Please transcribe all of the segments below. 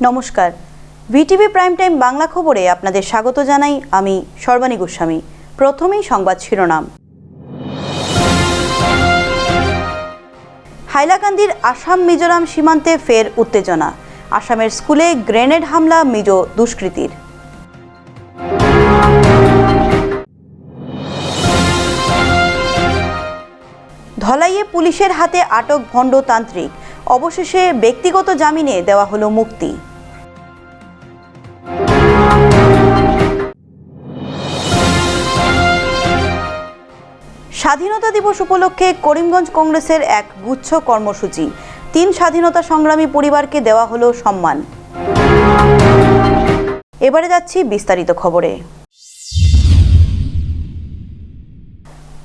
নমস্কার, VTV prime time Bangla খবরে আপনাদের স্বাগত জানাই। আমি সর্বাণী গোস্বামী। প্রথমেই সংবাদ শিরোনাম। হাইলাকান্দির আসাম মিজোরাম সীমান্তে ফের উত্তেজনা। আসামের স্কুলে গ্রেনেড হামলা মিজো দুষ্কৃতীর। ধলাইয়ে পুলিশের হাতে আটক ভণ্ড তান্ত্রিক, অবশেষে ব্যক্তিগত জামিনে দেওয়া হলো মুক্তি। স্বাধীনতা দিবস উপলক্ষে করিমগঞ্জ কংগ্রেসের এক গুচ্ছ কর্মসূচি। 3 স্বাধীনতা সংগ্রামী পরিবারকে দেওয়া হলো সম্মান। এবারে যাচ্ছি বিস্তারিত খবরে।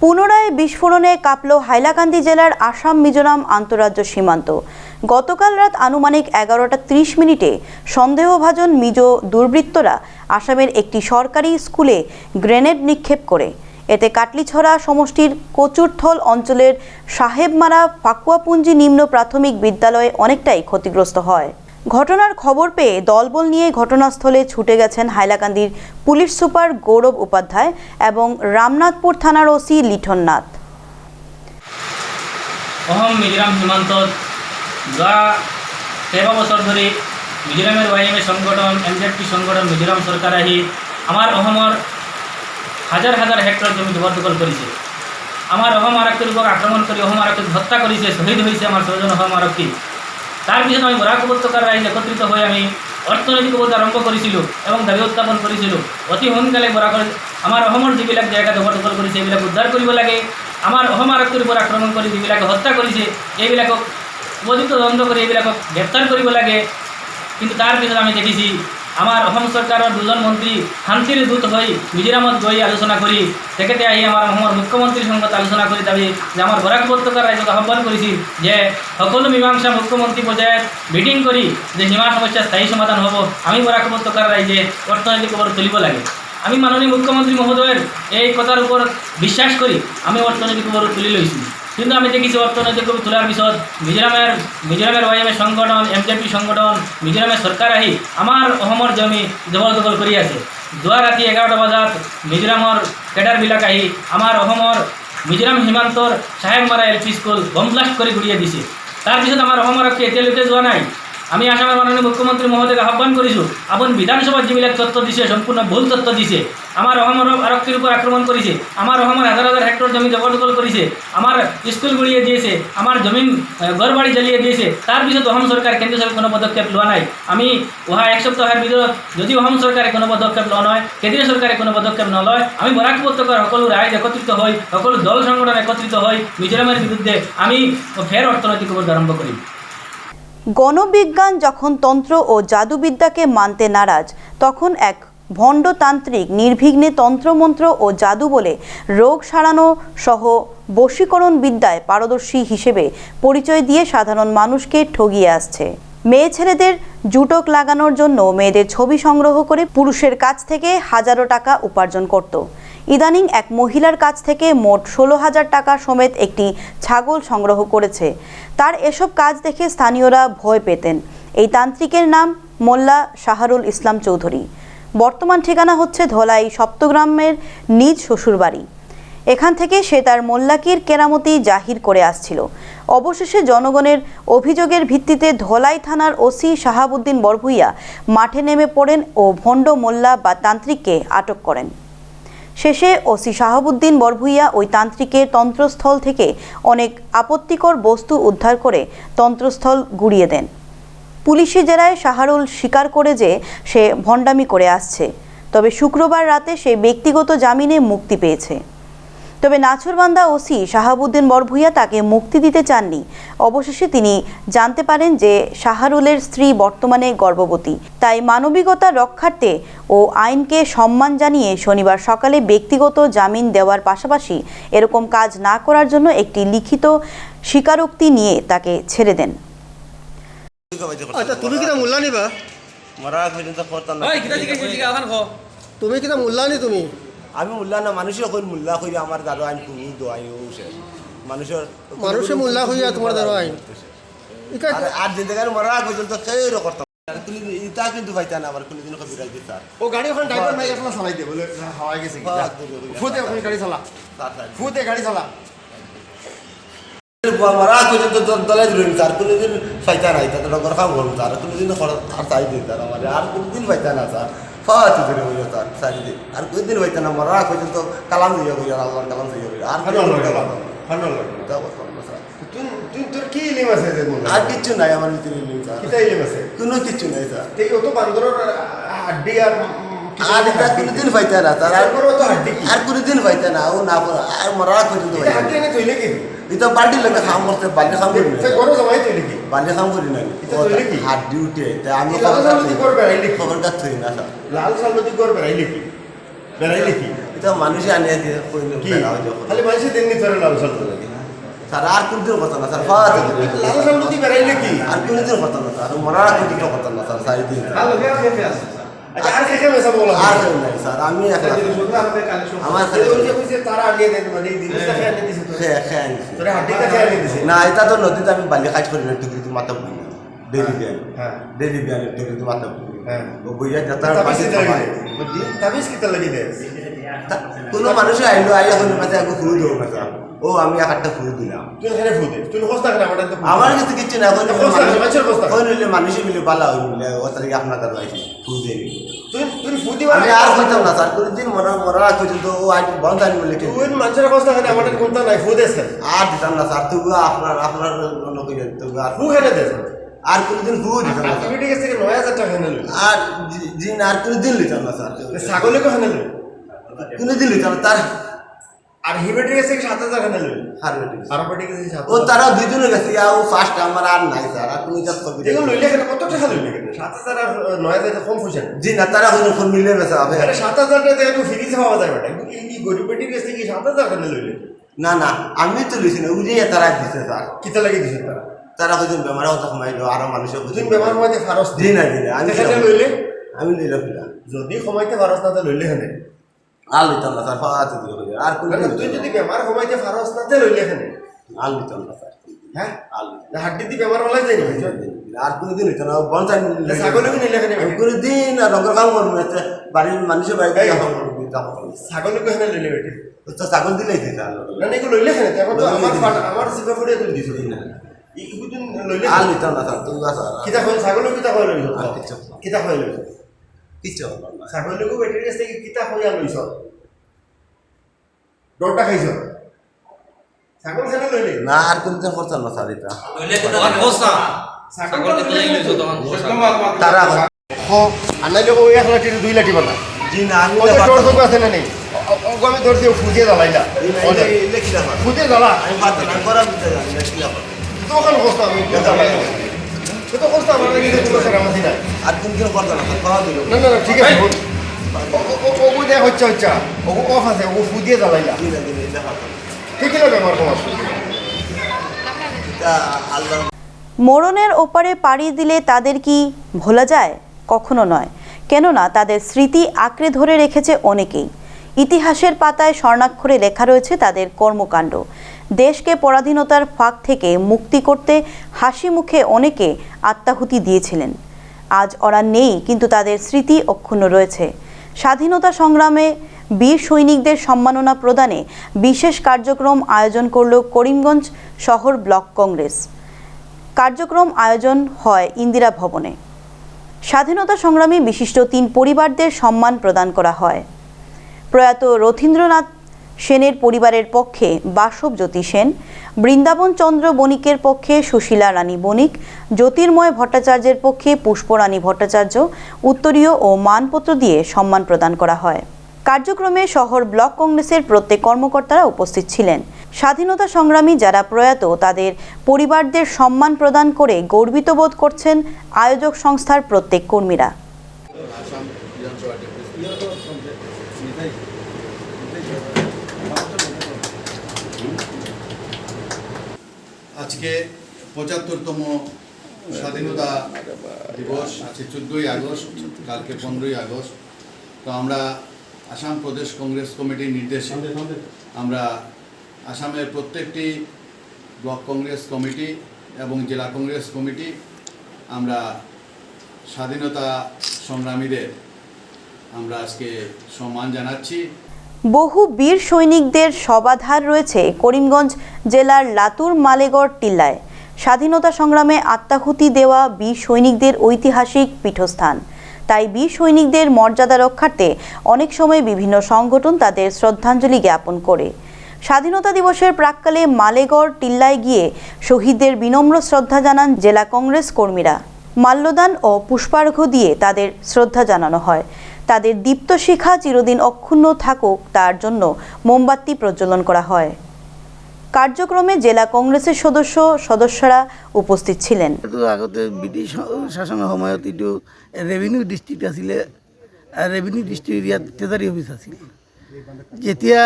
পুনরায় বিস্ফোরণে কাঁপল হাইলাকান্দি জেলার আসাম মিজোরাম আন্তঃরাজ্য সীমান্ত। গতকাল রাত আনুমানিক 11টা 30 মিনিটে সন্দেহভাজন মিজো দুর্বৃত্তরা আসামের একটি সরকারি স্কুলে গ্রেনেড নিক্ষেপ করে। এতে কাটলিছড়া সমষ্টির কচুরথল অঞ্চলের সাহেবমারা ফাকুয়াপুঞ্জি নিম্ন প্রাথমিক বিদ্যালয়ে অনেকটাই ক্ষতিগ্রস্ত হয়। ঘটনার খবর পেয়ে দলবল নিয়ে ঘটনাস্থলে ছুটে গেছেন হাইলাকান্দির পুলিশ সুপার গৌরব উপাধ্যায় এবং রামনাথপুর থানার ওসি লিঠন নাথ। অহম মিজোরাম সীমান্ত যোৱা 13 বছর ধরে মিজোরামের ওয়াইএমএ সংগঠন এমজেপি সংগঠন মিজোরাম সরকার আহি আমার অহমৰ হাজার হাজার হেক্টর জমি জবরদখল করেছে। আমার অহম আরক্ষীর উপর আক্রমণ করে অহম আরক্ষীকে হত্যা করেছে, শহীদ হয়েছে আমার 6 জন অহম আরক্ষী। তার পিছনে আমি বরাক উপত্যকার রাইজ একত্রিত হয়ে আমি অর্থনৈতিক বোধ আরম্ভ করেছিল এবং দাবি উত্থাপন করেছিল অতি সোনকালে বরাকৰ আমার অহমৰ যিবিলাক জায়গা জবরদখল করেছে এইবিলাক উদ্ধার কৰিব লাগে। আমার অহম আরক্ষীর উপর আক্রমণ করে যিবিলাকে হত্যা করেছে এইবিলাকক উপযুক্ত দণ্ড করে এইবিলাকক গ্রেপ্তার কৰিব লাগে। কিন্তু তার পিছনে আমি দেখিছি আমার অসম সরকারের 2জন মন্ত্রী শান্তির দূত হয়ে মিজোরামত গিয়ে আলোচনা করি তেখেতে আহি আমার অসমৰ মুখ্যমন্ত্রীর সঙ্গে আলোচনা করে দাবি যে আমার বরাক উপত্যকার রাজ্যকে আহ্বান করেছি যে সকলো মীমাংসা মুখ্যমন্ত্রী পর্যায়ে মিটিং করি যে সীমা সমস্যা স্থায়ী সমাধান হব। আমি বরাক উপত্যকার রাজ্যে অর্থনৈতিক উপর তুলিব লাগে। আমি মাননীয় মুখ্যমন্ত্রী মহোদয়ের এই কথার উপর বিশ্বাস করি আমি অর্থনৈতিক উপর তুলি লইছি। কিন্তু আমি দেখেছি অর্থনৈতিক তোলার পিছত মিজোরামের ওয়াইএমএ সংগঠন এমজেপি সংগঠন মিজোরামের সরকার আহি আমার অহমৰ জমি জবরদখল কৰি আছে। যোৱা ৰাতি 11টা বজাত মিজোরামৰ কেডাৰবিলাক আহি আমাৰ অহমৰ মিজোরাম সীমান্তৰ সাহেবমারা এলপি স্কুল বম ব্লাষ্ট কৰি গুড়িয়ে দিছে। তাৰপিছত আমাৰ অসম আৰক্ষী এতিয়ালৈকে যোৱা নাই। আমি আসামের মাননীয় মুখ্যমন্ত্রী মহোদয়কে আহ্বান করেছো আপন বিধানসভার যিবিলাক তথ্য দিছে সম্পূর্ণ ভুল তথ্য দিছে। আমার অসমৰ আরক্ষীর উপর আক্রমণ করেছে, আমার অসমৰ হাজার হাজার হেক্টর জমি জবরদখল করেছে, আমার স্কুল গুড়িয়ে দিয়েছে, আমার জমিন ঘরবাড়ি জ্বালিয়ে দিয়েছে। তার পিছত অসম সরকার কেন্দ্রীয় সরকার কোনো পদক্ষেপ লোৱা নাই। আমি অহা 1 সপ্তাহের ভিতৰত যদি অসম সরকারে কোনো পদক্ষেপ লোৱা নয়, কেন্দ্রীয় সরকারে কোনো পদক্ষেপ নলয়, আমি বরাক উপত্যকার সকলো রাইজ একত্রিত হই সকলো দল সংগঠন একত্রিত হই মিজোরামের বিরুদ্ধে আমি ফের অর্থনৈতিক উপর আরম্ভ করি। গণবিজ্ঞান যখন তন্ত্র ও জাদুবিদ্যাকে মানতে নারাজ, তখন এক ভণ্ডতান্ত্রিক নির্বিঘ্নে তন্ত্রমন্ত্র ও জাদু বলে রোগ সারানো সহ বশীকরণ বিদ্যায় পারদর্শী হিসেবে পরিচয় দিয়ে সাধারণ মানুষকে ঠগিয়ে আসছে। মেয়ে ছেলেদের জুটক লাগানোর জন্য মেয়েদের ছবি সংগ্রহ করে পুরুষের কাছ থেকে হাজারো টাকা উপার্জন করত। ইদানিং এক মহিলার কাছ থেকে মোট 16,000 টাকা সমেত একটি ছাগল সংগ্রহ করেছে। তার এসব কাজ দেখে স্থানীয়রা ভয় পেতেন। এই তান্ত্রিকের নাম মোল্লা শাহরুল ইসলাম চৌধুরী। বর্তমান ঠিকানা হচ্ছে ধলাই সপ্তগ্রামের নিজ শ্বশুরবাড়ি। এখান থেকে সে তার মোল্লাকির কেরামতি জাহির করে আসছিল। অবশেষে জনগণের অভিযোগের ভিত্তিতে ধলাই থানার ওসি শাহাবুদ্দিন বরভুইয়া মাঠে নেমে পড়েন ও ভণ্ড মোল্লা বা তান্ত্রিককে আটক করেন। শেষে ওসি শাহাবুদ্দিন বরভুইয়া ওই তান্ত্রিকের তন্ত্রস্থল থেকে অনেক আপত্তিকর বস্তু উদ্ধার করে তন্ত্রস্থল গুড়িয়ে দেন। পুলিশি জেরায় শাহরুল স্বীকার করে যে সে ভণ্ডামি করে আসছে। তবে শুক্রবার রাতে সে ব্যক্তিগত জামিনে মুক্তি পেয়েছে। তবে নাছরবান্দা ওসি শাহাবুদ্দিন বরভুইয়া তাকে মুক্তি দিতে চাননি। অবশেষে তিনি জানতে পারেন যে শাহরুলের স্ত্রী বর্তমানে গর্ভবতী। তাই মানবিকতা রক্ষার্থে ও আইনকে সম্মান জানিয়ে শনিবার সকালে ব্যক্তিগত জামিন দেওয়ার পাশাপাশি এরকম কাজ না করার জন্য একটি লিখিত স্বীকারোক্তি নিয়ে তাকে ছেড়ে দেন। আচ্ছা, তুমি কিনা মূল্য নিবা? তুমি কিনা মূল্য নি? তুমি আমি মূল্যা না মানুষের কই মূল্যা কইরা আমার দারো আইন কুনি দোয়াইও শেষ মানুষে মূল্য হইয়া তোমার দ্বারা আইন আর জিন্দেগার মরা পর্যন্ত কেউ করতাম ইটা কিন্তু পাইতা না আমার কোনোদিন কবিরাজ দি স্যার ও গাড়ি ওখানে ড্রাইভার নাই এখন চালাই দে বলে হাওয়া গেছে ফুদে ওখানে গাড়ি চালা ফুদে গাড়ি চালা মারা পর্যন্ত দলাই ধরুন স্যার কোনোদিন পাইতা নাই তাতে ডগর কাম করুন স্যার কোনোদিন আর চাই দিন স্যার আমার আর কোনোদিন পাইতা না স্যার ফাটি ধরে হইল স্যার চাই দিন আর কোনোদিন পাইতা না মারা পর্যন্ত কালাম দিয়ে হইল আল্লাহর কালাম দিয়ে হইল আর তুই তোর কি ইলিম আছে যে মনে আর কিচ্ছু নাই আমার ভিতরে ইলিম স্যার কিতা ইলিম আছে কোনো কিচ্ছু নাই স্যার এই অত বান্দরের হাড্ডি আর আর এটা কোনোদিন পাইতা না স্যার তারপর তো হাড্ডি কি আর কোনোদিন পাইতা না ও না আর মারা পর্যন্ত এটা পাইতা হাড্ডি এনে তৈলে কি এটা বাড়ির লোকে খাম করতে বাড়ি খাম করি সে গরো জমাই তৈলে কি বাড়ি খাম করি না এটা তৈলে কি? হাত ডিউটি আমি লাল সালুতি করবে রাইলে কি খবর কাছ না স্যার লাল সালুতি করবে রাইলে কি বেরাইলে কি এটা মানুষই আনিয়ে দিয়ে কইল কি খালি মানুষের দিন নি ধরে লাল সালুতি স্যার আর কোনদিন কথা না স্যার ফাটা লাল সালুতি বেরাইলে কি আর কোনদিন কথা না স্যার মরার কোনদিন কথা না স্যার সাই দিন ভালো খেয়ে আছে আচ্ছা আর কে মেসা বলা আর কেউ নাই স্যার আমি একলা আমার সে ওই যে তারা আনিয়ে দেন মানে এই জিনিসটা খেয়ে আনিয়ে দিছে খেয়ে আনিছি তোরে হাড্ডিটা খেয়ে আনিয়ে দিছে না এটা তো নদীতে আমি বালি কাজ করি না টুকরিতে মাথা বুঝি না ডেলি বিয়ান হ্যাঁ ডেলি বিয়ান টুকরিতে মাথা বুঝি হ্যাঁ ও বইয়া যাতার পাশে বুঝি তাবিজ কিতা লাগি দে কোনো মানুষ আইলো আইয়া হইলো মাঝে আগে ফুল দেবো মাঝে ও আমি একটা ফুল দিলাম তুই এখানে ফুদে তুই খোঁজ থাকে না আমাদের তো আমার কাছে কিছু না এখন খোঁজ থাকে মানুষের খোঁজ থাকে হইলে মানুষই মিলে বালা হইলে ও তারিখে আপনার কাছে আইসি ফুল দিয়ে তুই ফুদি আমি আর কইতাম না স্যার কোনদিন মরা পর্যন্ত ও আজ বন্ধ আনি বলে তুই মানুষের খোঁজ থাকে না আমাদের কোনটা নাই ফুদে আছে আর দিতাম না স্যার তুই আপনার অন্য কই তুই আর ফু খেলে দে আর কোনদিন ফুল দিতাম না তুমি ঠিক আছে 9000 টাকা খেলে আর জিন আর কোনদিন লিতাম না স্যার ছাগলে কো খেলে কোনদিন লিতাম না তার আর হিবেটে গেছে 7000 খেলে হারবেটি আর বেটে গেছে 7000 ও তারা দুইজনে গেছে ও ফার্স্ট আমার আর নাই স্যার আর তুমি জাস্ট কবি এগুলো লইলে কেন কত টাকা লইলে কেন 7000 আর 9000 কম পয়সা জি না তারা কোনো ফোন মিলে গেছে হবে আরে 7000 টাকা দিয়ে ফ্রিজে পাওয়া যায় বেটা এই গরিব বেটি গেছে কি 7000 খেলে লইলে না না আমি তো লিছি না উজে তারা দিছে স্যার কিতা লাগি দিছে তারা তারা কইছেন বেমার হতো কমাইলো আর মানুষের তুই ব্যবহার মধ্যে ফারস জি না জি না আমি খেলে লইলে আমি লইলাম না যদি সময়তে ফারস না তো লইলে হেনে আর লিতাম না স্যার ফাতে দিল আর কোন তুই যদি বেমার সময়তে ফারস না তো লইলে হেনে আর লিতাম না স্যার হ্যাঁ আর হাড্ডি দি বেমার বলাই যায় না আর কোনদিন হইতো না বঞ্চান ছাগলে কি নিলে হেনে কোনদিন আর ডঙ্গর কাম করবো না বাড়ির মানুষের বাড়িতে কাম করবো ছাগলে কো হেনে লইলে বেটি তো ছাগল দিলেই দিতে না এগুলো লইলে হেনে এখন তো আমার সিপা ফুড়ে তুই দিছ না ইগুদিন লইলে আর লিতাম না স্যার তুমি স্যার কিতা কই ছাগলে কিতা কই লইছ আর কিচ্ছু কিতা কই লইছ কিচ্ছু হলো না ছাগলে কো বেটি গেছে কিতা কই লইছ ডোটা খাইছ ছাগল খেলে লইলে না আর কোনদিন করতাম না স্যার এটা তারা হ্যাঁ আনাইলে ও 1 লাঠি 2 লাঠি বানা জি না আমি ওই তোর তো আছে না নেই আমি ধরছি ফুজে জ্বালাইলা ফুজে জ্বালা আমি পারতাম না করা দিতে জানি না কি হবে তখন কষ্ট আমি জ্বালাই তো কষ্ট আমার লাগে যে তোমার সারা মাসি নাই আর কোনদিন করতাম না স্যার খাওয়া দিল না না ঠিক আছে ও দেখ হচ্ছে ও অফ আছে ও ফুজে জ্বালাইলা জি না জি না এটা পারতাম ঠিক আছে ব্যবহার কমাস এটা আল্লাহ মরণের ওপারে পাড়ি দিলে তাদের কি ভোলা যায়? কখনো নয়, কেননা তাদের স্মৃতি আঁকড়ে ধরে রেখেছে অনেকেই। ইতিহাসের পাতায় স্বর্ণাক্ষরে লেখা রয়েছে তাদের কর্মকাণ্ড। দেশকে পরাধীনতার ফাঁক থেকে মুক্তি করতে হাসি মুখে অনেকে আত্মাহুতি দিয়েছিলেন। আজ ওরা নেই, কিন্তু তাদের স্মৃতি অক্ষুণ্ণ রয়েছে। স্বাধীনতা সংগ্রামে বীর সৈনিকদের সম্মাননা প্রদানে বিশেষ কার্যক্রম আয়োজন করল করিমগঞ্জ শহর ব্লক কংগ্রেস। কার্যক্রম আয়োজন হয় ইন্দিরা ভবনে। স্বাধীনতা সংগ্রামী বিশিষ্ট 3 পরিবারদের সম্মান প্রদান করা হয়। প্রয়াত রথীন্দ্রনাথ সেনের পরিবারের পক্ষে বাসবজ্যোতি সেন, বৃন্দাবন চন্দ্র বণিকের পক্ষে সুশীলা রানী বণিক, জ্যোতির্ময় ভট্টাচার্যের পক্ষে পুষ্পরানী ভট্টাচার্য উত্তরীয় ও মানপত্র দিয়ে সম্মান প্রদান করা হয়। কার্যক্রমে শহর ব্লক কংগ্রেসের প্রত্যেক কর্মকর্তারা উপস্থিত ছিলেন। স্বাধীনতা সংগ্রামী যারা প্রয়াত তাদের পরিবারদের সম্মান প্রদান করে গর্বিত বোধ করছেন আয়োজক সংস্থার প্রত্যেক কর্মীরা। আজকে 75তম স্বাধীনতা দিবস, আজকে 14ই আগস্ট, কালকে 15ই আগস্ট। তো আমরা আসাম প্রদেশ কংগ্রেস কমিটির নির্দেশে আমরা আসামের প্রত্যেকটি ব্লক কংগ্রেস কমিটি এবং জেলা কংগ্রেস কমিটি আমরা স্বাধীনতা সংগ্রামীদের আমরা আজকে সম্মান জানাচ্ছি। বহু বীর সৈনিকদের শবাধার রয়েছে করিমগঞ্জ জেলার লাতুর মালেগড় টিল্লায়। স্বাধীনতা সংগ্রামে আত্মাহুতি দেওয়া বীর সৈনিকদের ঐতিহাসিক পীঠস্থান। তাই বীর সৈনিকদের মর্যাদা রক্ষার্থে অনেক সময় বিভিন্ন সংগঠন তাদের শ্রদ্ধাঞ্জলি জ্ঞাপন করে। স্বাধীনতা দিবসের প্রাক্কালে মালেগড় টিল্লায় গিয়ে শহীদদের বিনম্র শ্রদ্ধা জানান জেলা কংগ্রেস কর্মীরা। মাল্যদান ও পুষ্পার্ঘ্য দিয়ে তাদের শ্রদ্ধা জানানো হয়। তাদের দীপ্ত শিখা চিরদিন অক্ষুণ্ণ থাকুক তার জন্য মোমবাতি প্রজ্বলন করা হয়। কার্যক্রমে জেলা কংগ্রেসের সদস্যরা উপস্থিত ছিলেন। আগতে ব্রিটিছ শাসনৰ সময়ত এইটো ৰেভিনিউ ডিষ্ট্ৰিক্ট আছিলে, ৰেভিনিউ ডিষ্ট্ৰিক্ট এৰিয়াত ট্ৰেজাৰী অফিচ আছিল। যেতিয়া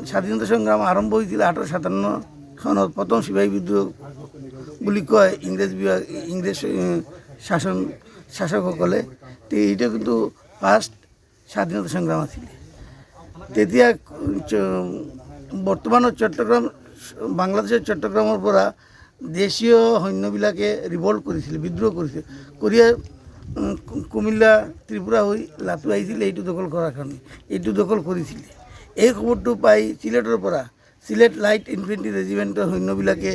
স্বাধীনতা সংগ্ৰাম আৰম্ভ হৈছিল 1857 চনত প্ৰথম চিপাহী বিদ্ৰোহ বুলি কয় ইংৰেজ শাসকসকলে, এইটো কিন্তু ফাৰ্ষ্ট স্বাধীনতা সংগ্ৰাম আছিলে। তেতিয়া বৰ্তমানৰ চট্টগ্ৰাম, বাংলাদেশৰ চট্টগ্ৰামৰ পৰা দেশীয় সৈন্যবিলাকে ৰিভল্ট কৰিছিল, বিদ্ৰোহ কৰিছিল, কৰিয়ে কুমিল্লা ত্ৰিপুৰা হৈ লাটু আহিছিল এইটো দখল কৰাৰ কাৰণে, এইটো দখল কৰিছিলে। এই খবৰটো পাই চিলেটৰ পৰা চিলেট লাইট ইনফেণ্ট্ৰি ৰেজিমেণ্টৰ সৈন্যবিলাকে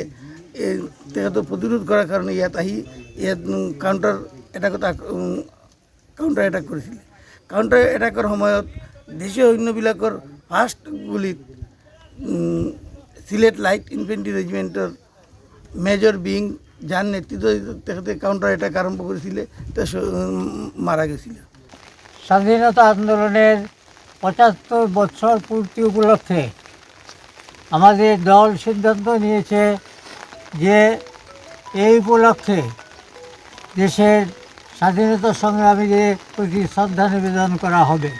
তেখেতক প্ৰতিৰোধ কৰাৰ কাৰণে ইয়াত আহি ইয়াত কাউণ্টাৰ এটাক কৰিছিলে। কাউণ্টাৰ এটাকৰ সময়ত দেশীয় সৈন্যবিলাকৰ ফাৰ্ষ্ট গুলিত সিলেট লাইট ইনফেন্ট্রি রেজিমেন্টর মেজর বিং যার নেতৃত্ব তেখেতে কাউন্টার অ্যাটাক আরম্ভ করেছিল, মারা গেছিল। স্বাধীনতা আন্দোলনের ৭৫ বছর পূর্তি উপলক্ষে আমাদের দল সিদ্ধান্ত নিয়েছে যে এই উপলক্ষে দেশের স্বাধীনতা সংগ্রামীদের প্রতি শ্রদ্ধা নিবেদন করা হবে।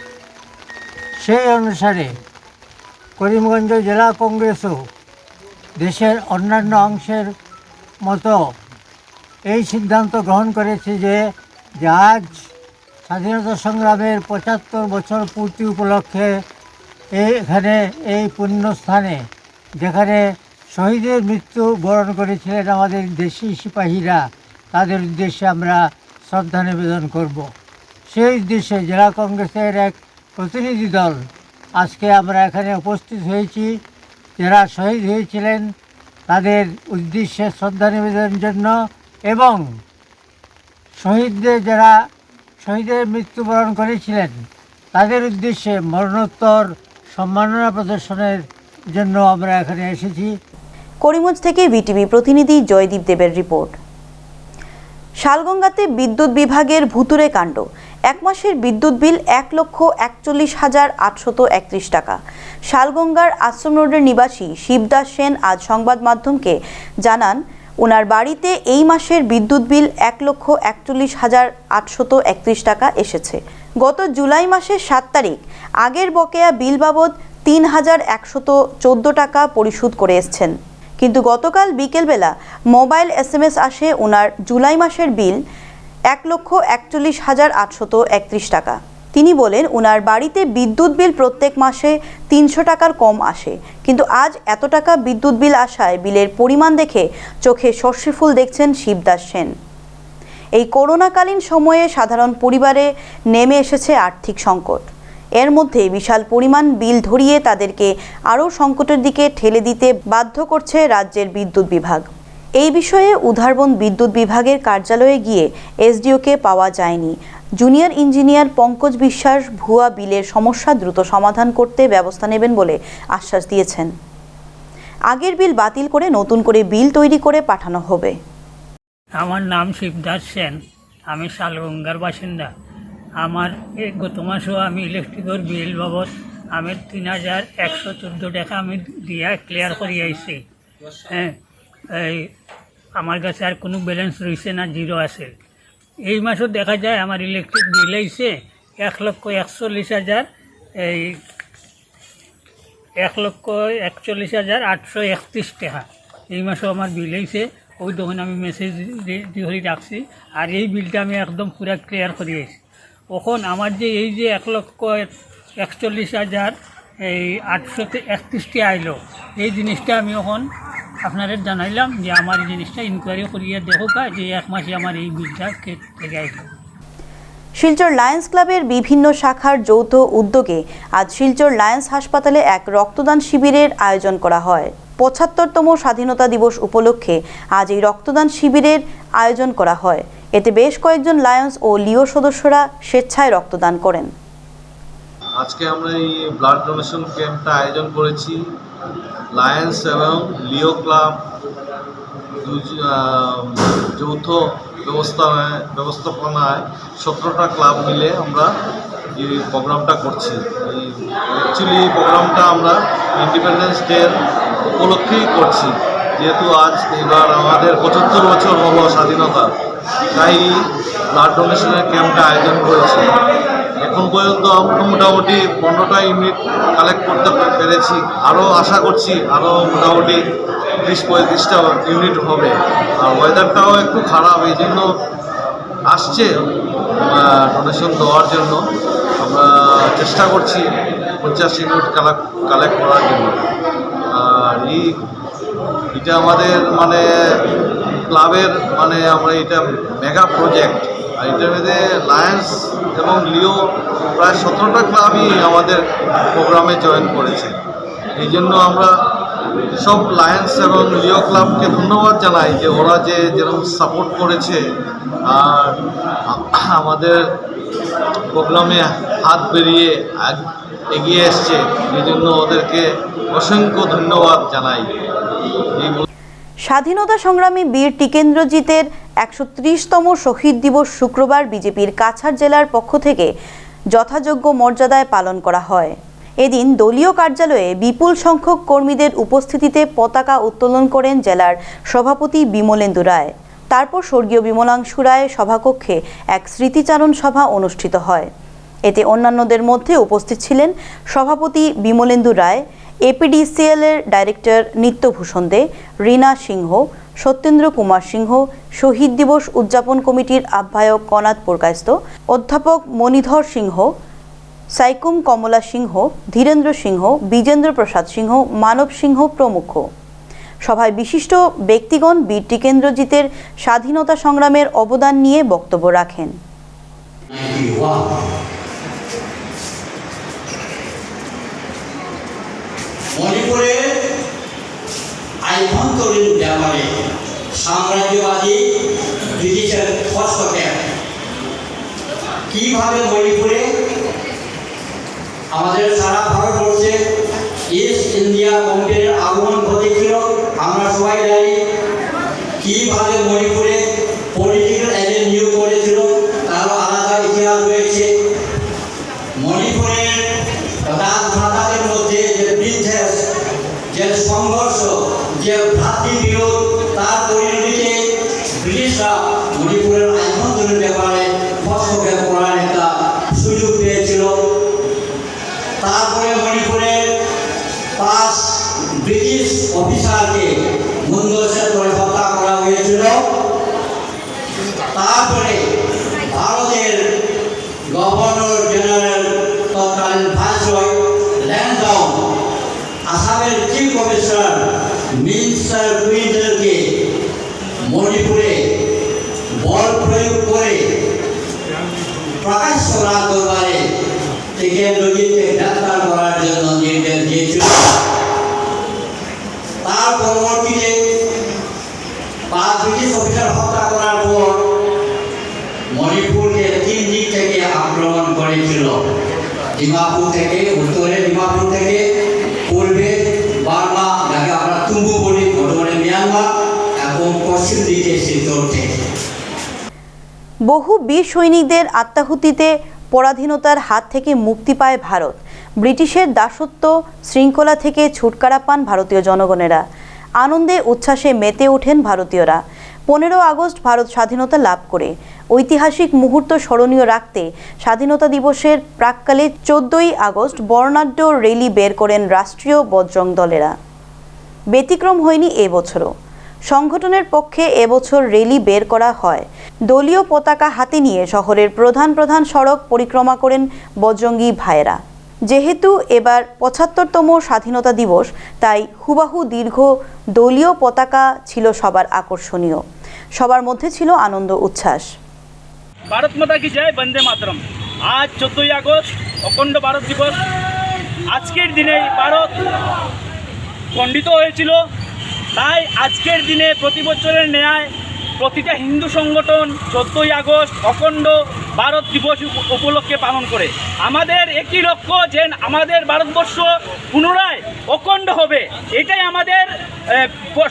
সেই অনুসারে করিমগঞ্জ জেলা কংগ্রেসও দেশের অন্যান্য অংশের মতো এই সিদ্ধান্ত গ্রহণ করেছে যে আজ স্বাধীনতা সংগ্রামের ৭৫ বছর পূর্তি উপলক্ষে এখানে এই পুণ্যস্থানে, যেখানে শহীদের মৃত্যু বরণ করেছিলেন আমাদের দেশি সিপাহীরা, তাদের উদ্দেশ্যে আমরা শ্রদ্ধা নিবেদন করব। সেই উদ্দেশ্যে জেলা কংগ্রেসের এক প্রতিনিধি দল আজকে আমরা এখানে উপস্থিত হয়েছি, যারা শহীদ হয়েছিলেন তাদের উদ্দেশ্যে শ্রদ্ধা নিবেদনের জন্য এবং শহীদের মৃত্যুবরণ করেছিলেন তাদের উদ্দেশ্যে মরণোত্তর সম্মাননা প্রদর্শনের জন্য আমরা এখানে এসেছি। করিমগঞ্জ থেকে ভিটিভি প্রতিনিধি জয়দীপ দেবের রিপোর্ট। শালগঙ্গাতে বিদ্যুৎ বিভাগের ভুতুড়ে কাণ্ড। এক মাসের বিদ্যুৎ বিল ১,৪১,৮৩১ টাকা। শালগঙ্গার আশ্রম রোডের নিবাসী শিবদাস সেন আজ সংবাদ মাধ্যমকে জানান, ওনার বাড়িতে এই মাসের বিদ্যুৎ বিল ১,৪১,৮৩১ টাকা এসেছে। গত জুলাই মাসের ৭ তারিখ আগের বকেয়া বিল বাবদ ৩,১১৪ টাকা পরিশোধ করে এসছেন। কিন্তু গতকাল বিকেলবেলা মোবাইল SMS আসে ওনার জুলাই মাসের বিল ১,৪১,৮৩১ টাকা। তিনি বলেন, ওনার বাড়িতে বিদ্যুৎ বিল প্রত্যেক মাসে ৩০০ টাকার কম আসে, কিন্তু আজ এত টাকা বিদ্যুৎ বিল আসায় বিলের পরিমাণ দেখে চোখে সর্ষে ফুল দেখছেন শিবদাস সেন। এই করোনাকালীন সময়ে সাধারণ পরিবারে নেমে এসেছে আর্থিক সংকট। এর মধ্যে বিশাল পরিমাণ বিল ধরিয়ে তাদেরকে আরও সংকটের দিকে ঠেলে দিতে বাধ্য করছে রাজ্যের বিদ্যুৎ বিভাগ। এই বিষয়ে উধারবন বিদ্যুৎ বিভাগের কার্যালয়ে গিয়ে SDOকে পাওয়া যায়নি। জুনিয়র ইঞ্জিনিয়ার পঙ্কজ বিশ্বাস ভুয়া বিলের সমস্যা দ্রুত সমাধান করতে ব্যবস্থা নেবেন বলে আশ্বাস দিয়েছেন। আগের বিল বাতিল করে নতুন করে বিল তৈরি করে পাঠানো হবে। আমার নাম শিবদাস সেন, আমি শালগঙ্গার বাসিন্দা। আমার গত মাসেও আমি ইলেকট্রিকের বিল বাবদ আমি ৩,১১৪ টাকা আমি দিয়া ক্লিয়ার করে আইছি। হ্যাঁ, এই আমার কাছে আর কোনো ব্যালেন্স রয়েছে না, জিরো আছে। এই মাসও দেখা যায় আমার ইলেকট্রিক বিল আইছে ১,৪১,০০০, এই ১,৪১,৮৩১ টাকা। এই মাসেও আমার বিল আইছে, ওই তখন আমি মেসেজ দিয়ে রাখছি। আর এই বিলটা আমি একদম পুরা ক্লিয়ার করে আইছি। এখন আমার যে এই যে ১,৪১,৮৩১ আইলো, এই জিনিসটা আমি এখন আপনারা জানাইলাম যে আমার এই জিনিসটা ইনকোয়ারি করিয়ে দেখো যে 1 মাসে আমার এই বিলটা কে থেকে আইছে। শিলচর লায়ন্স ক্লাবের বিভিন্ন শাখার যৌথ উদ্যোগে আজ শিলচর লায়ন্স হাসপাতালে এক রক্তদান শিবিরের আয়োজন করা হয়। ৭৫তম স্বাধীনতা দিবস উপলক্ষে আজ এই রক্তদান শিবিরের আয়োজন করা হয়। এতে বেশ কয়েকজন লায়ন্স ও লিও সদস্যরা স্বেচ্ছায় রক্তদান করেন। আজকে আমরা এই ব্লাড ডোনেশন ক্যাম্পটা আয়োজন করেছি লায়ন্স এবং লিও ক্লাব যৌথ ব্যবস্থাপনায় 17টা ক্লাব মিলে আমরা এই প্রোগ্রামটা করছি। অ্যাকচুয়ালি এই প্রোগ্রামটা আমরা ইন্ডিপেন্ডেন্স ডের উপলক্ষেই করছি, যেহেতু আজ এবার আমাদের 75 বছর হলো স্বাধীনতা, তাই ব্লাড ডোনেশনের ক্যাম্পটা আয়োজন করেছি। এখন পর্যন্ত আমরা মোটামুটি 15টা ইউনিট কালেক্ট করতে পেরেছি, আরও আশা করছি আরও মোটামুটি 30-35টা ইউনিট হবে। আর ওয়েদারটাও একটু খারাপ, এই জন্য আসছে ডোনেশন দেওয়ার জন্য। আমরা চেষ্টা করছি 50 ইউনিট কালেক্ট করার জন্য। আর এটা আমাদের মানে ক্লাবের মানে আমরা এটা মেগা প্রজেক্ট, আর এটার মধ্যে লায়ন্স এবং লিও প্রায় 17টা ক্লাবই আমাদের প্রোগ্রামে জয়েন করেছে। এই জন্য আমরা সব লায়ন্স এবং লিও ক্লাবকে ধন্যবাদ জানাই যে ওরা যেরকম সাপোর্ট করেছে আর আমাদের প্রোগ্রামে হাত বেরিয়ে এগিয়ে এসছে, এই জন্য ওদেরকে অসংখ্য ধন্যবাদ জানাই। স্বাধীনতা সংগ্রামী বীর টিকেন্দ্রজিতের 130তম শহীদ দিবস শুক্রবার বিজেপির কাছাড় জেলার পক্ষ থেকে যথাযোগ্য মর্যাদায় পালন করা হয়। এদিন দলীয় কার্যালয়ে বিপুল সংখ্যক কর্মীদের উপস্থিতিতে পতাকা উত্তোলন করেন জেলার সভাপতি বিমলেন্দু রায়। তারপর স্বর্গীয় বিমলাংশু রায় সভাকক্ষে এক স্মৃতিচারণ সভা অনুষ্ঠিত হয়। এতে অন্যান্যদের মধ্যে উপস্থিত ছিলেন সভাপতি বিমলেন্দু রায়, এপিডিসিএল এর ডাইরেক্টর নিত্যভূষণ দে, রীনা সিংহ, সত্যেন্দ্র কুমার সিংহ, শহীদ দিবস উদযাপন কমিটির আহ্বায়ক কনাদ পুরকায়স্থ, অধ্যাপক মণিধর সিংহ, সাইকুম কমলা সিংহ, ধীরেন্দ্র সিংহ, বিজেন্দ্র প্রসাদ সিংহ, মানব সিংহ প্রমুখ। সভায় বিশিষ্ট ব্যক্তিগণ বীর টিকেন্দ্রজিতের স্বাধীনতা সংগ্রামের অবদান নিয়ে বক্তব্য রাখেন। মণিপুরের আভ্যন্তরীণ ব্যাপারে সাম্রাজ্যবাদী ব্রিটিশের হস্তক্ষেপ, কিভাবে মণিপুরে আমাদের সারা ভারতবর্ষে ইস্ট ইন্ডিয়া কোম্পানির আগমন ঘটেছিল আমরা সবাই জানি। কিভাবে মণিপুরে পলিটিক্যাল এজেন্ট নিয়োগ করেছিল তারও আলাদা ইতিহাস রয়েছে। মণিপুরের রাজমাতাদের মধ্যে যে বিদ্বেষ, যে সংঘর্ষ, যে ভ্রাতৃবিরোধ, তার পরিণতিতে ব্রিটিশরা মণিপুরের আভ্যন্তরীণ ব্যাপারে হস্তক্ষেপ করার একটা সুযোগ পেয়েছিল। তারপরে মণিপুরের 5 ব্রিটিশ অফিসারকে মুন্ডসের করে হত্যা করা হয়েছিল। তারপরে ভারতের গভর্নর জেনারেল তৎকালীন ভাইসরয় ল্যান্সডাউন আসামের চিফ কমিশনার মিনিস্টার কুইন্টেলকে মণিপুরে বল প্রয়োগ করে প্রকাশ্য রাজ দরবারে টিকেন্দ্রজিৎকে গ্রেফতার করার জন্য নির্দেশ দিয়েছিল। তার পরবর্তীতে 5 ব্রিটিশ অফিসার হত্যা করার পর মণিপুরকে 3 দিক থেকে আক্রমণ করেছিল। ডিমাপুর থেকে, উত্তরে ডিমাপুর থেকে, পূর্বে বার্মা, যাকে আমরা তুম্বু বলি, বর্তমানে মিয়ানমার, এবং পশ্চিম দিকে শিলচর থেকে। বহু বীর সৈনিকদের আত্মাহুতিতে পরাধীনতার হাত থেকে মুক্তি পায় ভারত। ব্রিটিশের দাসত্ব শৃঙ্খলা থেকে ছুটকারা পান ভারতীয় জনগণেরা। আনন্দে উচ্ছ্বাসে মেতে ওঠেন ভারতীয়রা। 15 আগস্ট ভারত স্বাধীনতা লাভ করে। ঐতিহাসিক মুহূর্ত স্মরণীয় রাখতে স্বাধীনতা দিবসের প্রাক্কালে 14ই আগস্ট বর্ণাঢ্য র্যালি বের করেন রাষ্ট্রীয় বজরং দলেরা। ব্যতিক্রম হয়নি এবছরও। সংগঠনের পক্ষে এবছর র্যালি বের করা হয়। দলীয় পতাকা হাতে নিয়ে শহরের প্রধান সড়ক পরিক্রমা করেন বজরঙ্গী ভাইয়েরা। যেহেতু এবার ৭৫তম স্বাধীনতা দিবস, তাই হুবাহু দীর্ঘ দলীয় পতাকা ছিল সবার আকর্ষণীয়। সবার মধ্যে ছিল আনন্দ উচ্ছ্বাস। ভারত মাতা কি জয়, বন্দে মাতরম। আজ 14ই আগস্ট অখণ্ড ভারত দিবস। আজকের দিনে ভারত খণ্ডিত হয়েছিল, তাই আজকের দিনে প্রতি বছরের ন্যায় প্রতিটা হিন্দু সংগঠন 14ই আগস্ট অখণ্ড ভারত দিবস উপলক্ষে পালন করে। আমাদের একই লক্ষ্য যে আমাদের ভারতবর্ষ পুনরায় অখণ্ড হবে, এটাই আমাদের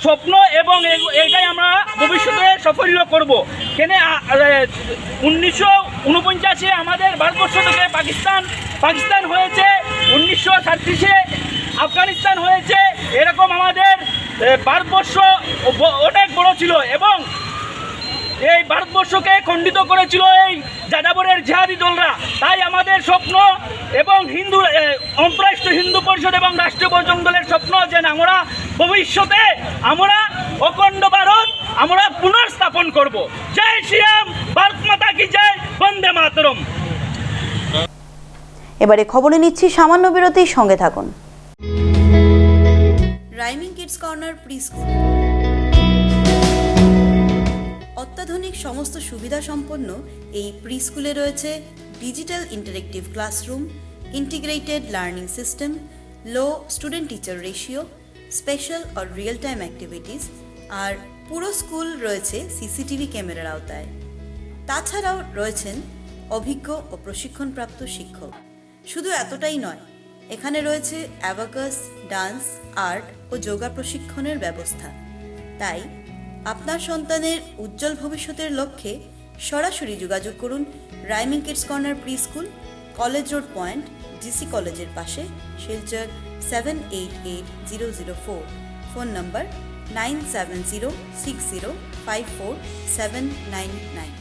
স্বপ্ন এবং এটাই আমরা ভবিষ্যতে সাফল্য করব। কেন 1949-এ আমাদের ভারতবর্ষ থেকে পাকিস্তান হয়েছে, 1937-এ আফগানিস্তান হয়েছে। এরকম আমাদের ভারতবর্ষ অনেক বড় ছিল এবং এই ভারতবর্ষকে খণ্ডিত করেছিল এই যাযাবরের জিহাদি দলরা। তাই আমাদের স্বপ্ন এবং অন্তরাষ্ট্রীয় হিন্দু পরিষদ এবং রাষ্ট্রীয় বজরং দলের স্বপ্ন যে আমরা ভবিষ্যতে আমরা অখণ্ড ভারত আমরা পুনর্স্থাপন করব। জয় শ্রীরাম, ভারত মাতা কি জয়, বন্দে মাতরম। এবারে খবরে নিচ্ছি সামান্য বিরতির সঙ্গে থাকুন। Rhyming kids corner pre school অত্যাধুনিক সমস্ত সুবিধা সম্পন্ন এই প্রি স্কুলে রয়েছে digital interactive classroom, integrated learning system, low student teacher ratio, special আর রিয়েল টাইম অ্যাক্টিভিটিস, আর পুরো স্কুল রয়েছে সিসিটিভি ক্যামেরার আওতায়। তাছাড়াও রয়েছেন অভিজ্ঞ ও প্রশিক্ষণপ্রাপ্ত শিক্ষক। শুধু এতটাই নয়, এখানে রয়েছে অ্যাবাকাস, ডান্স, আর্ট ও যোগা প্রশিক্ষণের ব্যবস্থা। তাই আপনার সন্তানের উজ্জ্বল ভবিষ্যতের লক্ষ্যে সরাসরি যোগাযোগ করুন rhyming kids corner pre school, college road point, GC কলেজের পাশে, শিলচর 788004। ফোন নম্বর 9706054799।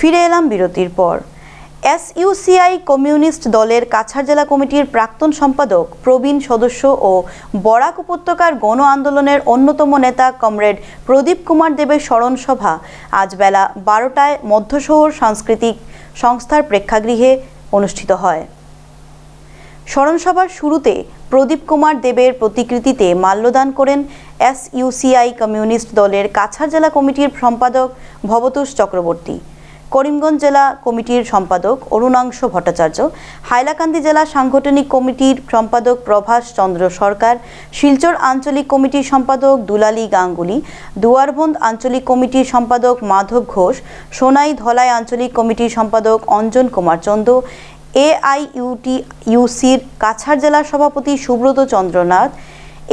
ফিরে এলাম বিরতির পর। এসইউসিআই কমিউনিস্ট দলের কাছাড় জেলা কমিটির প্রাক্তন সম্পাদক, প্রবীণ সদস্য ও বরাক উপত্যকার গণ আন্দোলনের অন্যতম নেতা কমরেড প্রদীপ কুমার দেবের স্মরণ সভা আজ বেলা 12টায় মধ্যশহর সাংস্কৃতিক সংস্থার প্রেক্ষাগৃহে অনুষ্ঠিত হয়। স্মরণসভার শুরুতে প্রদীপ কুমার দেবের প্রতিকৃতিতে মাল্যদান করেন এসইউসিআই কমিউনিস্ট দলের কাছাড় জেলা কমিটির সম্পাদক ভবতোষ চক্রবর্তী, করিমগঞ্জ জেলা কমিটির সম্পাদক অরুণাংশ ভট্টাচার্য, হাইলাকান্দি জেলা সাংগঠনিক কমিটির সম্পাদক প্রভাস চন্দ্র সরকার, শিলচর আঞ্চলিক কমিটির সম্পাদক দুলালী গাঙ্গুলি, দুয়ারবন্দ আঞ্চলিক কমিটির সম্পাদক মাধব ঘোষ, সোনাই ধলাই আঞ্চলিক কমিটির সম্পাদক অঞ্জন কুমার চন্দ, এআইইউটিইউসির কাছাড় জেলার সভাপতি সুব্রত চন্দ্রনাথ,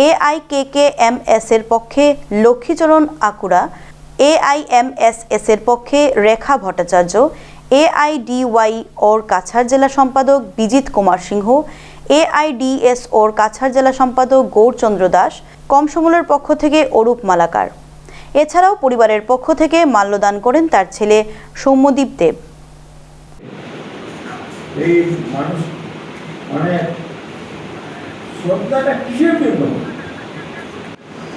এআইকেকেএমএস এর পক্ষে লক্ষ্মীচরণ আকুড়া, এআইএমএসএস এর পক্ষে রেখা ভট্টাচার্য, এআইডিওয়াই ওর কাছাড় জেলা সম্পাদক বিজিত কুমার সিংহ, এআইডিএস ওর কাছাড় জেলা সম্পাদক গৌরচন্দ্র দাস, কমসমলের পক্ষ থেকে অরূপ মালাকার। এছাড়াও পরিবারের পক্ষ থেকে মাল্যদান করেন তার ছেলে সৌম্যদীপ দেব। এই মানুষ মানে শ্রদ্ধাটা কিসের জন্য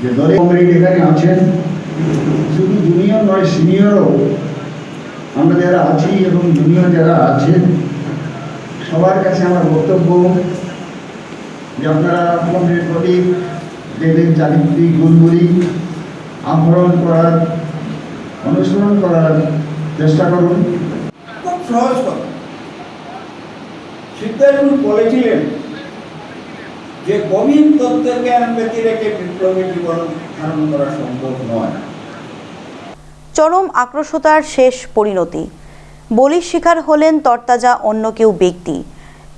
যে দলে কমরেড এখানে আছেন, শুধু জুনিয়র নয় সিনিয়রও আমরা যারা আছি এবং জুনিয়র যারা আছেন সবার কাছে আমার বক্তব্য যে আপনারা আপনাদের প্রতি দেবের চারিত্রিক গুণগুলি আহরণ করার, অনুসরণ করার চেষ্টা করুন। খুব সহজ কথা। সিদ্ধার্থ বলেছিলেন যে গভীর তত্ত্বের জ্ঞান ব্যক্তি রেখে বিপ্লবী জীবন ধারণ করা সম্ভব নয়। চরম আক্রোশতার শেষ পরিণতি। বলির শিকার হলেন তরতাজা অন্য কেউ ব্যক্তি।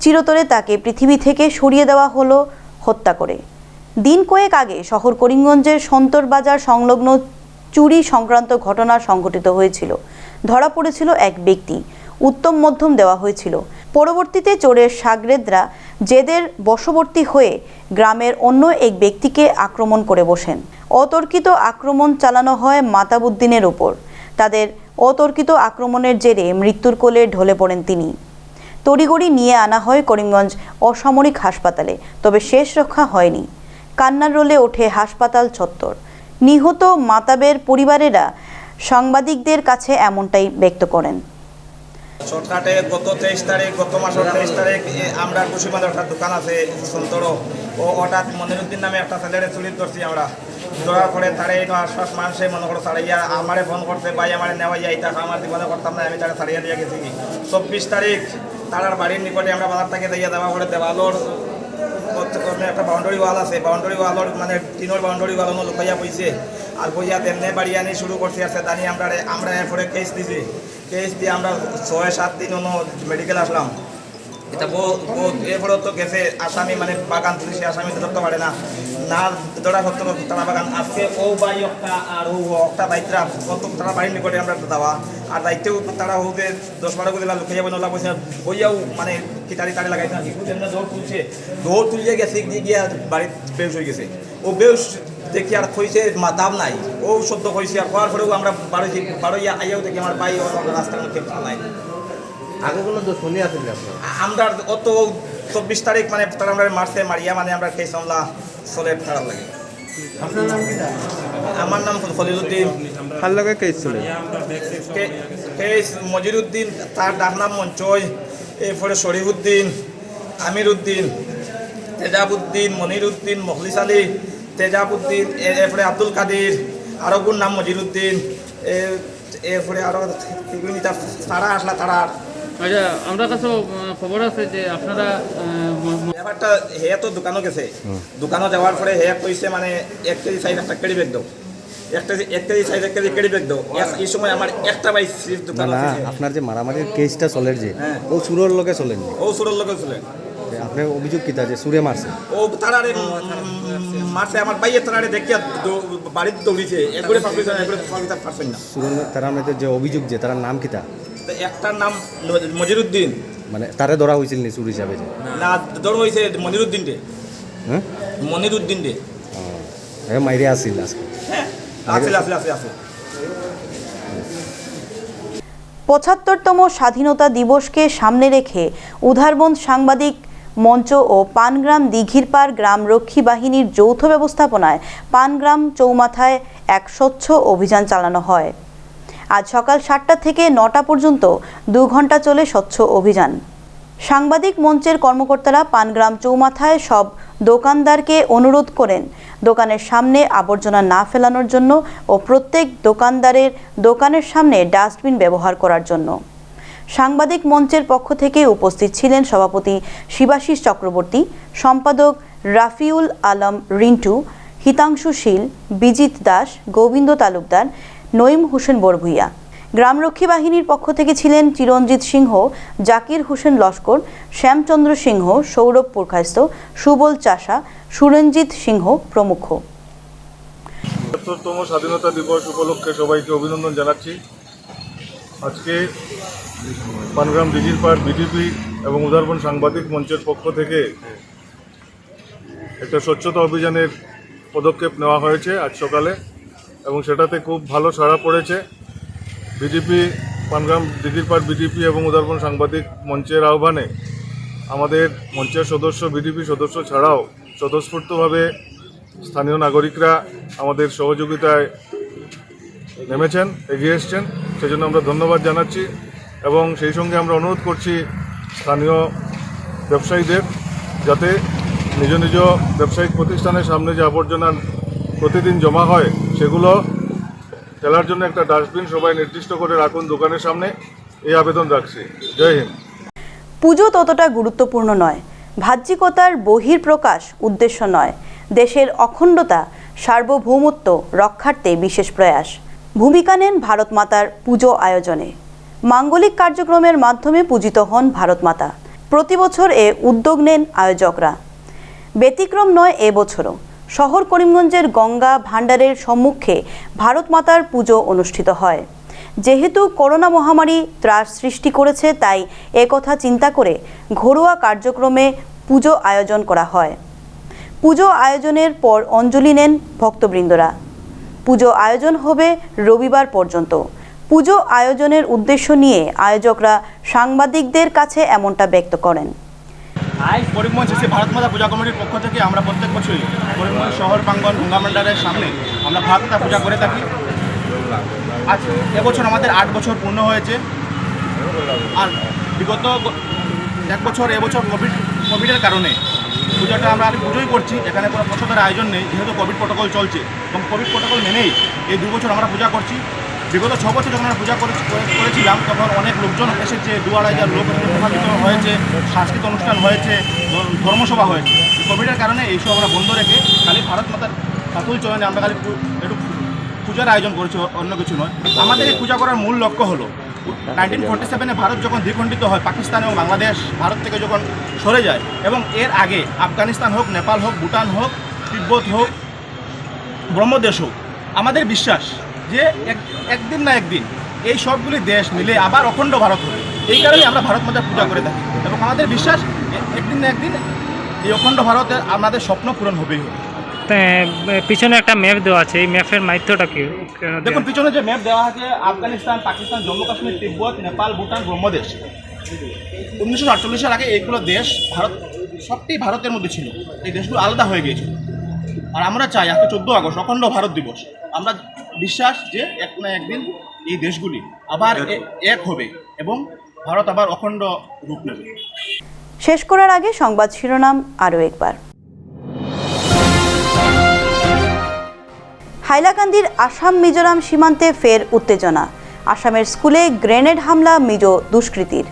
চিরতরে তাকে পৃথিবী থেকে সরিয়ে দেওয়া হলো হত্যা করে। দিন কয়েক আগে শহর করিমগঞ্জের সন্তরবাজার সংলগ্ন চুরি সংক্রান্ত ঘটনা সংঘটিত হয়েছিল। ধরা পড়েছিল এক ব্যক্তি, উত্তম মধ্যম দেওয়া হয়েছিল। পরবর্তীতে চোরের শাগরেদরা জেদের বশবর্তী হয়ে গ্রামের অন্য এক ব্যক্তিকে আক্রমণ করে বসেন। অতর্কিত আক্রমণ চালানো হয় মাতাবুদ্দিনের ওপর। তাদের অতর্কিত আক্রমণের জেরে মৃত্যুর কোলে ঢলে পড়েন তিনি। তড়িঘড়ি নিয়ে আনা হয় করিমগঞ্জ অসামরিক হাসপাতালে, তবে শেষ রক্ষা হয়নি। কান্নার রোলে ওঠে হাসপাতাল চত্বর। নিহত মাতাবের পরিবারেরা সাংবাদিকদের কাছে এমনটাই ব্যক্ত করেন। শর্টকাটে গত 23 তারিখ, গত মাসের 23 তারিখ আমরা কুশিমাদের একটা দোকান আছে সন্তর, ও হঠাৎ মনিরুদ্দিন নামে একটা ছেলেরে চুরি ধরছি আমরা। ধরার পরে তারে আশ্বাস মানুষে মনে করো ছাড়াইয়া আমারে ফোন করতে, ভাই আমার নেওয়া যায় এটা আমার জীবনে করতাম না, আমি তাকে ছাড়িয়ে দিয়ে গেছি। 24 তারিখ তার বাড়ির নিকটে আমরা বাজার থেকে দিয়ে দেওয়া করে দেওয়ালোর একটা বাউন্ডারি ওয়াল আছে, বাউন্ডারি ওয়ালর মানে টিনের বাউন্ডারি ওয়াল লুকাইয়া পইছে। আর বইয়া তেমনি বাড়ি আনি শুরু করছি আসছে জানি আমরা এরপরে কেস দিছি। কেস দিয়ে আমরা 6-7 দিন মেডিকেল আসলাম। এটা এরপরে তো গেছে আসামি মানে বাগান পুলিশে আসামি ধরতে পারে না, না ধরা সত্য তারা বাগান। আজকে ও বাই একটা আর ও একটা দায়িত্ব কত তারা বাড়ির নিকটে আমরা দেওয়া। আর দায়িত্বেও তারা হোকে 10-12 করে লুকিয়ে যাবে নোলা পয়সা বইয়াও মানে কিতারি তারি লাগাইছে না। কিন্তু যেমন দৌড় তুলছে, দৌড় তুলিয়ে গেছে গিয়ে বাড়ির বেউস হয়ে গেছে। ও বেউস দেখি আর কইছে মাতাম নাই, ও শব্দ কইছে। আর হওয়ার পরেও আমরা বারোইয়া আইয়াও দেখি আমার ভাই রাস্তার মধ্যে পালাই। আগে কোনো দুশ্মনী আছে আমরা অত 24 তারিখ মানে তারা আমরা মারছে, মারিয়া মানে আমরা কেস মামলা চলে খারাপ লাগে। আপনার নাম কি? আমার নাম খলিলুদ্দিন। কার লগে কেস চলে? কেস মজিরুদ্দিন, তার ডাক নাম মঞ্চই, এরপরে শরীফুদ্দিন, আমিরুদ্দিন, তেজাবুদ্দিন, মনিরুদ্দিন, মখলিস আলী, তেজাবুদ্দিন, এরপরে আব্দুল কাদির, আরও গুণ নাম মজিরুদ্দিন, এরপরে আরও তারা আসলা তারা। আচ্ছা, আমরা কাছেও খবর আছে যে আপনারা ব্যাপারটা হে তো দোকানও গেছে, দোকানও যাওয়ার পরে হে কইছে মানে 1 কেজি সাইজ একটা কেডি ব্যাগ দাও, 1 KG size 1 KG KD bag দাও। এই সময় আমার একটা বাইক দোকান আছে। আপনার যে মারামারির কেসটা চলের যে ও সুরের লোকে চলেন, ও সুরের লোকে চলে। আপনার অভিযোগ কিতা যে সুরে মারছে? ও তারারে মারছে, আমার বাইয়ে তারারে দেখিয়া বাড়িতে দৌড়িছে, একবারে পারছেন না। সুরের তারা মধ্যে যে অভিযোগ যে তার নাম কিতা? একটার নাম মজিরুদ্দিন, মানে তারে ধরা হয়েছিল নি চুর হিসাবে? না, ধরা হয়েছে মনিরুদ্দিন ডে। হ্যাঁ, মনিরুদ্দিন ডে মাইরে আসিল আজকে। হ্যাঁ, আসিল আসিল আসিল আসিল। ৭৫তম স্বাধীনতা দিবসকে সামনে রেখে উধারবন্দ সাংবাদিক মঞ্চ ও পানগ্রাম দিঘিরপাড় গ্রাম রক্ষী বাহিনীর যৌথ ব্যবস্থাপনায় পানগ্রাম চৌমাথায় এক স্বচ্ছ অভিযান চালানো হয়। আজ সকাল 7টা থেকে 9টা পর্যন্ত 2 ঘন্টা চলে স্বচ্ছ অভিযান। সাংবাদিক মঞ্চের কর্মকর্তারা পানগ্রাম চৌমাথায় সব দোকানদারকে অনুরোধ করেন দোকানের সামনে আবর্জনা না ফেলানোর জন্য ও প্রত্যেক দোকানদারের দোকানের সামনে ডাস্টবিন ব্যবহার করার জন্য। সাংবাদিক মঞ্চের পক্ষ থেকে উপস্থিত ছিলেন সভাপতি শিবাশিস চক্রবর্তী, সম্পাদক রাফিউল আলম রিন্টু, হিতাংশু শীল, বিজিত দাস, গোবিন্দ তালুকদার, নঈম হোসেন বরভুইয়া। গ্রামরক্ষী বাহিনীর পক্ষ থেকে ছিলেন চিরঞ্জিত সিংহ, জাকির হোসেন লস্কর, শ্যামচন্দ্র সিংহ, সৌরভ পুরখাস্ত, সুবল চাষা, সুরঞ্জিত সিংহ প্রমুখ। ৭৫তম স্বাধীনতা দিবস উপলক্ষে সবাইকে অভিনন্দন জানাচ্ছি। আজকে পানগ্রাম দিঘিরপাড় বিডিপি এবং উধারবন্দ সাংবাদিক মঞ্চের পক্ষ থেকে একটা স্বচ্ছতা অভিযানের পদক্ষেপ নেওয়া হয়েছে আজ সকালে, এবং সেটাতে খুব ভালো সাড়া পড়েছে। বিডিপি পানগ্রাম দিঘির পাড় বিটিপি এবং উদারবন সাংবাদিক মঞ্চের আহ্বানে আমাদের মঞ্চের সদস্য, বিটিপি সদস্য ছাড়াও স্বতঃস্ফূর্তভাবে স্থানীয় নাগরিকরা আমাদের সহযোগিতায় নেমেছেন, এগিয়ে এসছেন। সেজন্য আমরা ধন্যবাদ জানাচ্ছি এবং সেই সঙ্গে আমরা অনুরোধ করছি স্থানীয় ব্যবসায়ীদের যাতে নিজ নিজ ব্যবসায়িক প্রতিষ্ঠানের সামনে যে আবর্জনা প্রতিদিন জমা হয় সেগুলো ফেলার জন্য একটা ডাস্টবিন সবাই নির্দিষ্ট করে রাখুন দোকানের সামনে, এই আবেদন রাখছি। জয় হিন্দ। পুজো ততটা গুরুত্বপূর্ণ নয়, বাহ্যিকতার বহিঃপ্রকাশ উদ্দেশ্য নয়, দেশের অখণ্ডতা সার্বভৌমত্ব রক্ষার্থে বিশেষ প্রয়াস। ভূমিকা নেন ভারত মাতার পুজো আয়োজনে। মাঙ্গলিক কার্যক্রমের মাধ্যমে পূজিত হন ভারত মাতা। প্রতি বছর এ উদ্যোগ নেন আয়োজকরা। ব্যতিক্রম নয় এবছরও। শহর করিমগঞ্জের গঙ্গা ভাণ্ডারের সম্মুখে ভারত মাতার পুজো অনুষ্ঠিত হয়। যেহেতু করোনা মহামারী ত্রাস সৃষ্টি করেছে, তাই একথা চিন্তা করে ঘরোয়া কার্যক্রমে পুজো আয়োজন করা হয়। পুজো আয়োজনের পর অঞ্জলি নেন ভক্তবৃন্দরা। পুজো আয়োজন হবে রবিবার পর্যন্ত। পুজো আয়োজনের উদ্দেশ্য নিয়ে আয়োজকরা সাংবাদিকদের কাছে এমনটা ব্যক্ত করেন। আজ করিমগঞ্জ এসে ভারত মাতা পূজা কমিটির পক্ষ থেকে আমরা প্রত্যেক বছরই করিমগঞ্জ শহর প্রাঙ্গণ গঙ্গা ভাণ্ডারের সামনে আমরা ভারত মাতা পূজা করে থাকি। আজ এবছর আমাদের 8 বছর পূর্ণ হয়েছে। আর বিগত 1 বছর এবছর কোভিডের কারণে পুজোটা আমরা পুজোই করছি, এখানে কোনো প্রসাদের আয়োজন নেই, যেহেতু কোভিড প্রোটোকল চলছে এবং কোভিড প্রোটোকল মেনেই এই 2 বছর আমরা পূজা করছি। বিগত 6 বছর যখন আমরা পূজা করেছিলাম তখন অনেক লোকজন এসেছে, 2-2,500 লোক প্রভাবিত হয়েছে, সাংস্কৃতিক অনুষ্ঠান হয়েছে, ধর্মসভা হয়েছে। কোভিডের কারণে এইসব আমরা বন্ধ রেখে খালি ভারত মাতার কাতুল চরণে আমরা খালি একটু পূজার আয়োজন করেছি, অন্য কিছু নয়। আমাদের এই পূজা করার মূল লক্ষ্য হলো 1947-এ ভারত যখন দ্বিখণ্ডিত হয়, পাকিস্তান এবং বাংলাদেশ ভারত থেকে যখন সরে যায়, এবং এর আগে আফগানিস্তান হোক, নেপাল হোক, ভুটান হোক, তিব্বত হোক, ব্রহ্মদেশ হোক, আমাদের বিশ্বাস যে একদিন না একদিন এই সবগুলি দেশ মিলে আবার অখণ্ড ভারত হবে। এই কারণেই আমরা ভারত মাতার পূজা করে থাকি এবং আমাদের বিশ্বাস একদিন না একদিন এই অখণ্ড ভারতের আমাদের স্বপ্ন পূরণ হবেই হবে। পিছনে একটা ম্যাপ দেওয়া আছে, এই ম্যাপের মাধ্যমটা কি? দেখুন পিছনে যে ম্যাপ দেওয়া আছে, আফগানিস্তান, পাকিস্তান, জম্মু কাশ্মীর, তিব্বত, নেপাল, ভুটান, ব্রহ্মদেশ। 1948-এর আগে এইগুলো দেশ ভারত সবটি ভারতের মধ্যে ছিল, এই দেশগুলো আলাদা হয়ে গিয়েছিল। আর আমরা চাই আজকে 14 আগস্ট অখণ্ড ভারত দিবস, আমরা বিশ্বাস যে এক না একদিন এই দেশগুলি আবার এক হবে এবং ভারত আবার অখণ্ড রূপ নেবে। শেষ করার আগে সংবাদ শিরোনাম আরও একবার। হাইলাকান্দির আসাম মিজোরাম সীমান্তে ফের উত্তেজনা। আসামের স্কুলে গ্রেনেড হামলা মিজো দুষ্কৃতীর।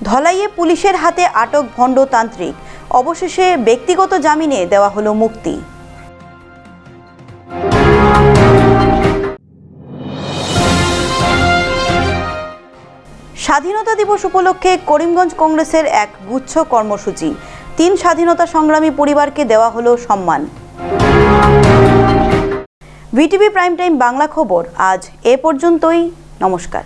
ধলাইয়ে পুলিশের হাতে আটক ভণ্ডতান্ত্রিক, অবশেষে ব্যক্তিগত জামিনে দেওয়া হলো মুক্তি। স্বাধীনতা দিবস উপলক্ষে করিমগঞ্জ কংগ্রেসের এক গুচ্ছ কর্মসূচি। 3 স্বাধীনতা সংগ্রামী পরিবারকে দেওয়া হলো সম্মান। ভিটিভি প্রাইম টাইম বাংলা খবর আজ এ পর্যন্তই। নমস্কার।